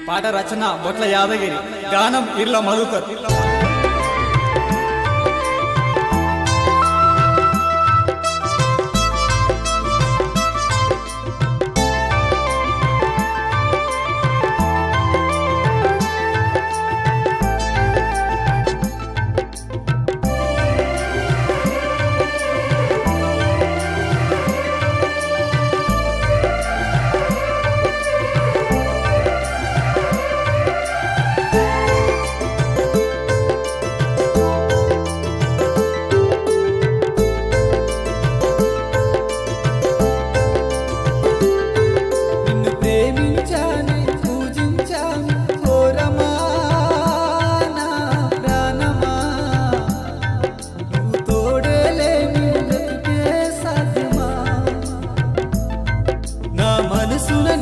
పాట రచన బొట్ల యాదగిరి, గానం ఇర్ల మధుకర్.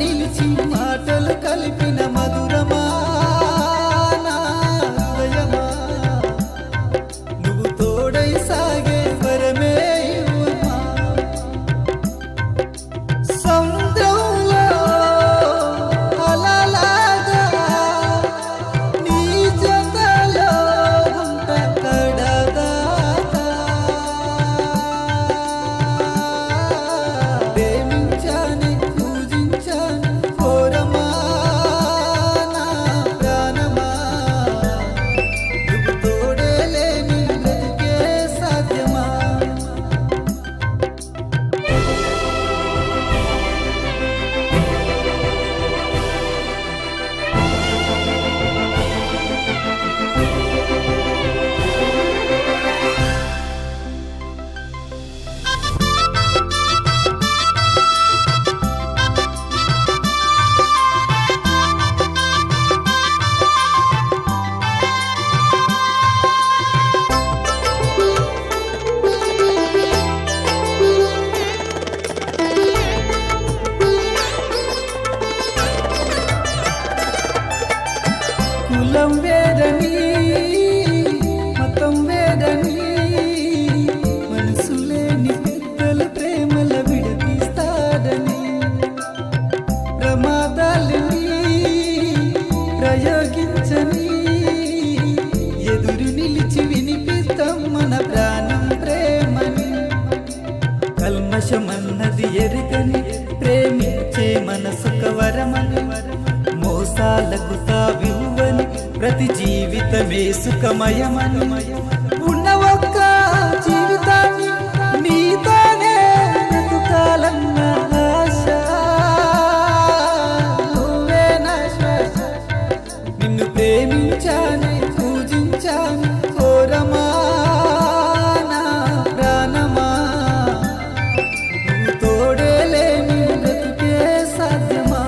నిలిచి మాటలు కలిపిన మధురమా నా హృదయమా, నువ్వు తోడై సాగే వరమే ఇవ్వమా. సముద్రంలో అలలాగా నీ జతలో ఉంట కడదాకా, ప్రేమించాని కులం వేదని మతం వేదని మనసు లేని పెద్దల ప్రేమల విడదీస్తాడని, ప్రమాదాలని ప్రయోగించని ఎదురు నిలిచి వినిపిస్తాం మన ప్రాణం ప్రేమని. కల్మషమన్నది ఎరుగని ప్రేమించే మనసుక వరమని, మోసాలకు తావివ్వని ప్రతి జీవితమే సుఖమయమని. ఉన్న ఒక్క జీవితాన్ని నీతోనే బ్రతుకాలన్న ఆశ, నువ్వే నా శ్వాస. నిన్ను ప్రేమించాని పూజించాని కోరమా నా ప్రాణమా, నువ్వు తోడే లేని బ్రతుకే సాధ్యమా.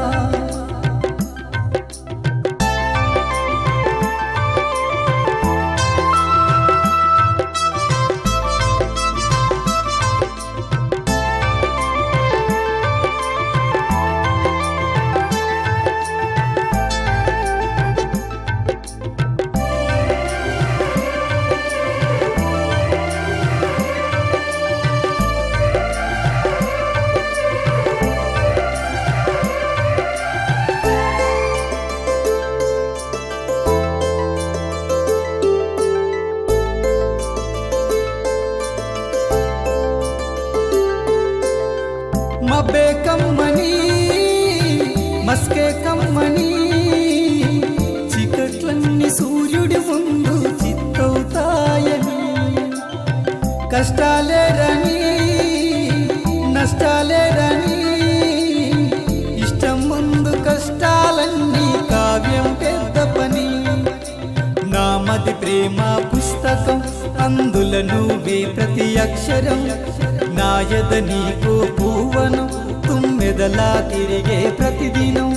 మబ్బే కమ్మని మస్కే కమ్మని, చీకట్లన్నీ సూర్యుడి ముందు చిత్తవుతాయని, కష్టాలే రని నష్టాలే రని, ఇష్టం ముందు కష్టాలన్నీ కావ్యం పెద్ద పని. నామది ప్రేమ పుస్తకం, అందుల నువ్వే ప్రతి అక్షరం, నాయద నీకో పూవనం తుమ్మెదలా తిరిగే ప్రతిదినం.